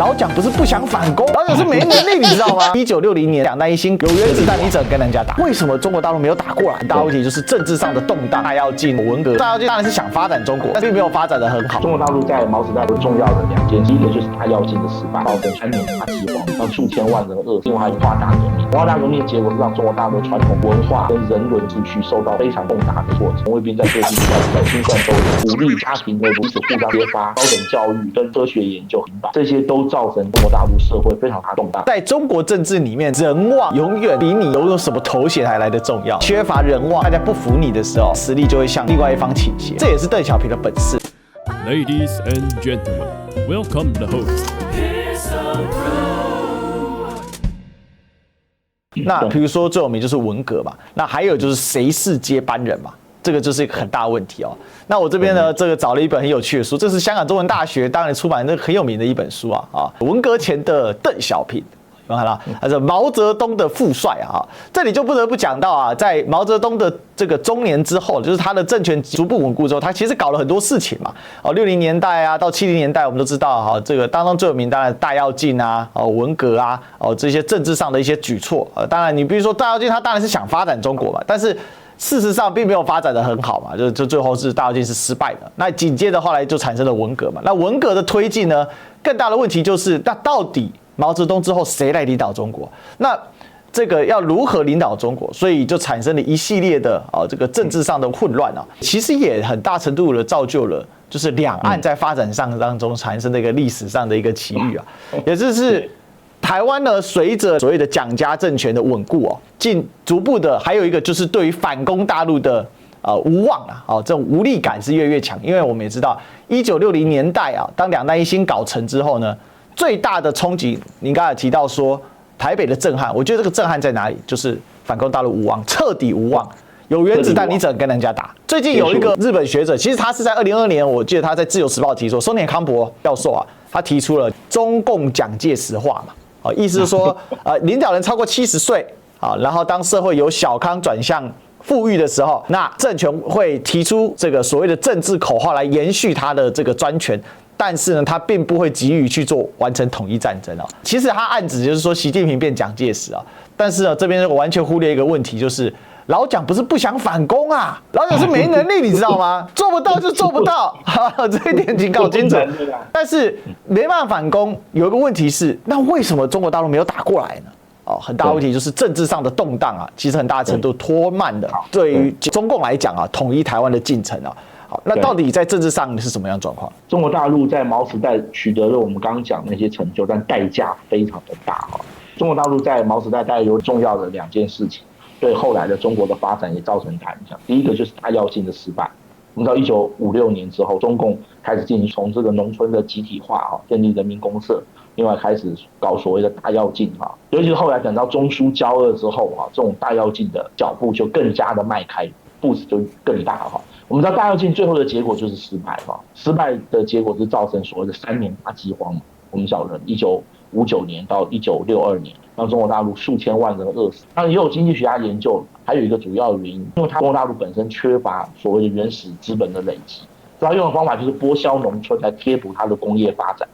老蒋不是不想反攻，老蒋是没能力，你知道吗？1960年两弹一星，有原子弹你怎么跟人家打？为什么中国大陆没有打过来？大问题就是政治上的动荡。大跃进、文革，大跃进当然是想发展中国，但并没有发展得很好。中国大陆在毛时代有重要的两件事，第一个就是大跃进的失败，造成3年大饥荒，让数千万人饿死。另外还有文化大革命，文化大革命的结果是让中国大陆的传统文化跟人伦秩序受到非常重大的挫折。红卫兵在各地在清算斗争，鼓励家庭内部彼此互相揭发，高等教育跟科学研究平板，这些都造成中国大陆社会非常大的动荡。在中国政治里面，人望永远比你拥有什么头衔还来得重要。缺乏人望，大家不服你的时候，实力就会向另外一方倾斜。这也是邓小平的本事。Ladies and gentlemen, welcome the host. 那比如说最有名就是文革嘛，那还有就是谁是接班人嘛，这个就是一个很大的问题哦。那我这边呢，这个找了一本很有趣的书，这是香港中文大学当年出版的很有名的一本书啊，文革前的邓小平。看到，他是毛泽东的父帅啊，这里就不得不讲到啊，在毛泽东的这个中年之后，就是他的政权逐步稳固之后，他其实搞了很多事情嘛。60年代啊到70年代，我们都知道哈，这个当中最有名当然大跃进啊，文革啊，这些政治上的一些举措。当然你比如说大跃进，他当然是想发展中国嘛，但是事实上并没有发展得很好嘛，就最后是大跃进是失败的。那紧接着后来就产生了文革嘛。那文革的推进呢，更大的问题就是，那到底毛泽东之后谁来领导中国？那这个要如何领导中国？所以就产生了一系列的这个政治上的混乱啊，其实也很大程度的造就了，就是两岸在发展上当中产生的一个历史上的一个奇遇啊，也就是台湾呢，随着所谓的蒋家政权的稳固哦，逐步的，还有一个就是对于反攻大陆的无望啊，这种无力感是越来越强，因为我们也知道，1960年代啊，当两弹一星搞成之后呢，最大的冲击，您刚才提到说台北的震撼，我觉得这个震撼在哪里？就是反攻大陆无望，彻底无望。有原子弹你怎么跟人家打？最近有一个日本学者，其实他是在2022年，我记得他在《自由时报》提出，松田康博教授啊，他提出了中共蒋介石化嘛，意思是说，领导人超过70岁啊，然后当社会由小康转向富裕的时候，那政权会提出这个所谓的政治口号来延续他的这个专权。但是呢，他并不会急于去做完成统一战争哦。其实他暗指就是说，习近平变蒋介石啊。但是呢，这边完全忽略一个问题，就是老蒋不是不想反攻啊，老蒋是没能力，你知道吗？做不到就做不到，这一点请搞清楚。但是没办法反攻，有一个问题是，那为什么中国大陆没有打过来呢？很大的问题就是政治上的动荡啊，其实很大程度拖慢了对于中共来讲啊，统一台湾的进程啊。好，那到底在政治上是什么样的状况？中国大陆在毛时代取得了我们刚刚讲的那些成就，但代价非常的大哈。中国大陆在毛时代大概有重要的两件事情，对后来的中国的发展也造成大影响。第一个就是大跃进的失败。我们到1956年之后，中共开始进行从这个农村的集体化建立人民公社，另外开始搞所谓的大跃进尤其是后来等到中苏交恶之后这种大跃进的脚步就更加的迈开，步子就更大我们知道大跃进最后的结果就是失败失败的结果是造成所谓的3年大饥荒我们晓得1959年到1962年，让中国大陆数千万人饿死。当然也有经济学家研究，还有一个主要的原因，因为中国大陆本身缺乏所谓的原始资本的累积，主要用的方法就是剥削农村来贴补它的工业发展。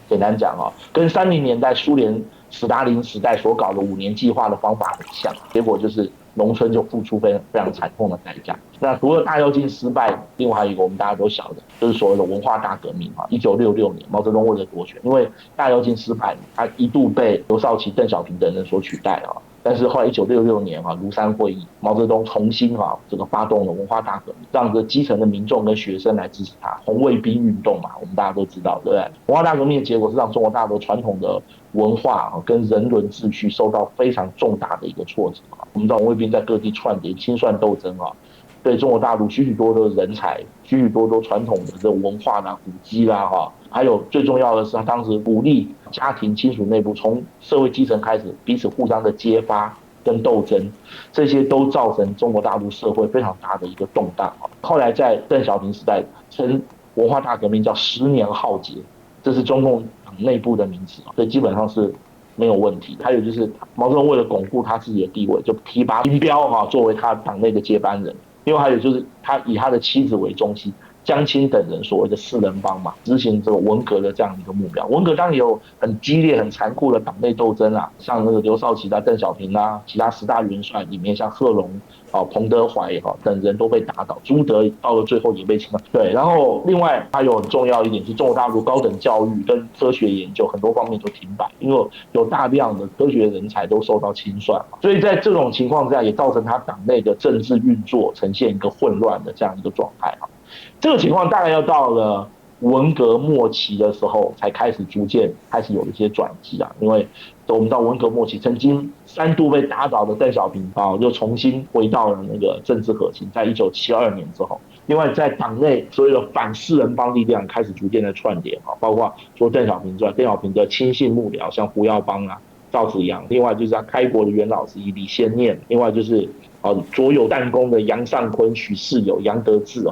简单讲跟30年代苏联斯大林时代所搞的5年计划的方法很像，结果就是农村就付出非常惨痛的代价。那除了大跃进失败，另外还有一个我们大家都晓得，就是所谓的文化大革命1966年，毛泽东为了夺权，因为大跃进失败，他一度被刘少奇、邓小平等人所取代但是后来1966年庐山会议，毛泽东重新这个发动了文化大革命，让这基层的民众跟学生来支持他，红卫兵运动嘛，我们大家都知道，对不对？文化大革命的结果是让中国大陆传统的文化跟人伦秩序受到非常重大的一个挫折我们知道红卫兵在各地串联清算斗争对中国大陆许许多多的人才、许许多多传统的这文化古迹还有最重要的是，他当时鼓励家庭亲属内部从社会基层开始彼此互相的揭发跟斗争，这些都造成中国大陆社会非常大的一个动荡后来在邓小平时代称文化大革命叫10年浩劫，这是中共党内部的名词所以基本上是没有问题。还有就是毛泽东为了巩固他自己的地位，就提拔林彪作为他党内的接班人。另外还有就是他以他的妻子为中心，江青等人所谓的四人帮嘛，执行这个文革的这样一个目标。文革当然有很激烈、很残酷的党内斗争啊，像那个刘少奇啊、邓小平啊，其他10大元帅里面，像贺龙、彭德怀等人都被打倒，朱德到了最后也被清了。对，然后另外还有很重要一点是，中国大陆高等教育跟科学研究很多方面都停摆，因为有大量的科学人才都受到清算嘛，所以在这种情况下，也造成他党内的政治运作呈现一个混乱的这样一个状态。这个情况大概要到了文革末期的时候，才开始逐渐开始有一些转机啊。因为我们到文革末期，曾经3度被打倒的邓小平又重新回到了那个政治核心，在1972年之后。另外，在党内所有的反四人帮力量开始逐渐的串联包括除了邓小平之外，邓小平的亲信幕僚像胡耀邦啊、赵紫阳，另外就是他开国的元老之一李先念，另外就是左有弹弓的杨尚昆、许世友、杨得志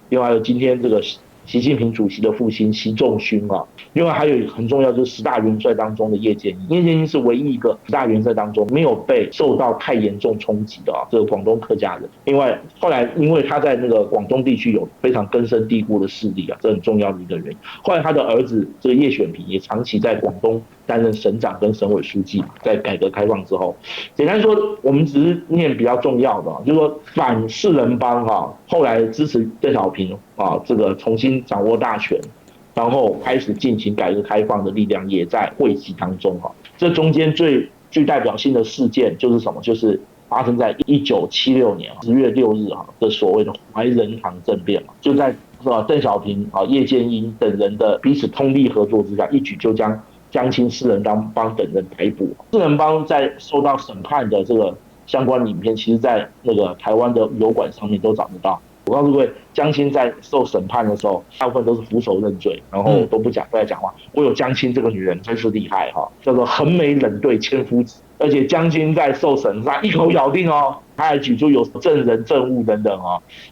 另外还有今天这个习近平主席的父亲习仲勋另外还有很重要就是10大元帅当中的叶剑英，叶剑英是唯一一个10大元帅当中没有被受到太严重冲击的这个广东客家人。另外后来因为他在那个广东地区有非常根深蒂固的势力这很重要的一个原因。后来他的儿子这个叶选平也长期在广东担任省长跟省委书记，在改革开放之后，简单说，我们只是念比较重要的，就是说反四人帮后来支持邓小平这个重新掌握大权，然后开始进行改革开放的力量也在汇集当中这中间最具代表性的事件就是什么？就是发生在1976年10月6日的所谓的怀仁堂政变就在邓小平叶剑英等人的彼此通力合作之下，一举就将江青四人帮等人逮捕。四人帮在受到审判的这个相关影片，其实在那个台湾的油管上面都找得到。我告诉各位，江青在受审判的时候，大部分都是俯首认罪，然后都不再讲话。我有江青这个女人真是厉害叫做横眉冷对千夫指。而且江青在受审上一口咬定他还举出有证人证物等等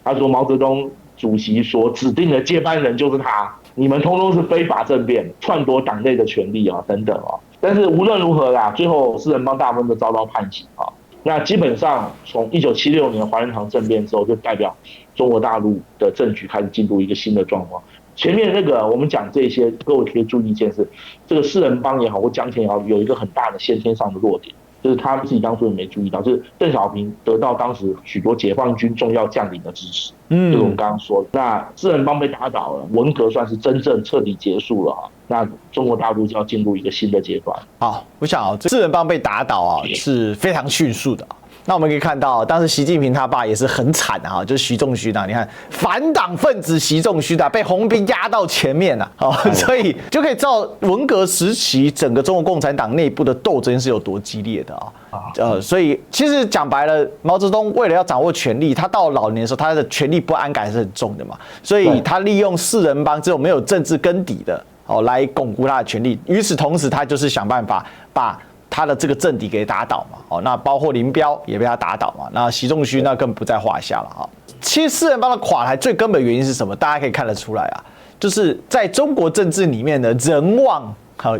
他说毛泽东主席所指定的接班人就是他。你们通通是非法政变，篡夺党内的权利等等但是无论如何啦，最后四人帮大部分都遭到判刑那基本上从1976年怀仁堂政变之后，就代表中国大陆的政局开始进入一个新的状况。前面那个我们讲这些，各位可以注意一件事，这个四人帮也好或江青也好，有一个很大的先天上的弱点。就是他自己当初也没注意到，就是邓小平得到当时许多解放军重要将领的支持，就是我们刚刚说的。那四人帮被打倒了，文革算是真正彻底结束了那中国大陆就要进入一个新的阶段。好，我想这四人帮被打倒是非常迅速的。那我们可以看到，当时习近平他爸也是很惨就是习仲勋你看反党分子习仲勋被红兵压到前面所以就可以知道文革时期整个中国共产党内部的斗争是有多激烈的所以其实讲白了，毛泽东为了要掌握权力，他到老年的时候，他的权力不安感是很重的嘛，所以他利用四人帮这种没有政治根底的来巩固他的权力。与此同时，他就是想办法把他的这个政敌给打倒嘛，那包括林彪也被他打倒嘛，那习仲勋那更不在话下了其实四人帮的垮台最根本原因是什么？大家可以看得出来就是在中国政治里面的人望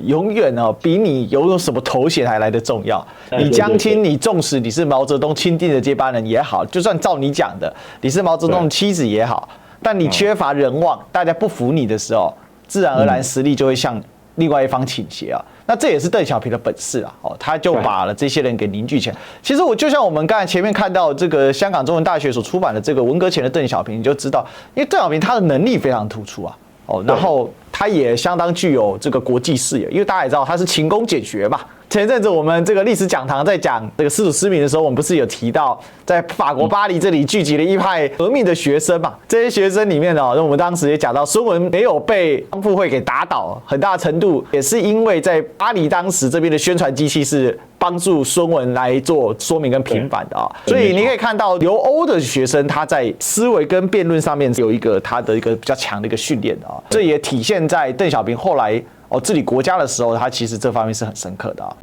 永远比你有什么头衔还来得重要。你江青，你纵使你是毛泽东钦定的接班人也好，就算照你讲的，你是毛泽东的妻子也好，但你缺乏人望，大家不服你的时候，自然而然实力就会向另外一方倾斜那这也是邓小平的本事他就把了这些人给凝聚起来。其实就像我们刚才前面看到这个香港中文大学所出版的这个文革前的邓小平，你就知道，因为邓小平他的能力非常突出然后他也相当具有这个国际视野，因为大家也知道他是勤工俭学嘛。前阵子我们这个历史讲堂在讲这个师祖师民的时候，我们不是有提到在法国巴黎这里聚集了一派革命的学生嘛？这些学生里面我们当时也讲到，孙文没有被汪复会给打倒，很大程度也是因为在巴黎当时这边的宣传机器是帮助孙文来做说明跟平反的所以你可以看到留欧的学生他在思维跟辩论上面有一个他的一个比较强的一个训练的这也体现在邓小平后来治理国家的时候，他其实这方面是很深刻的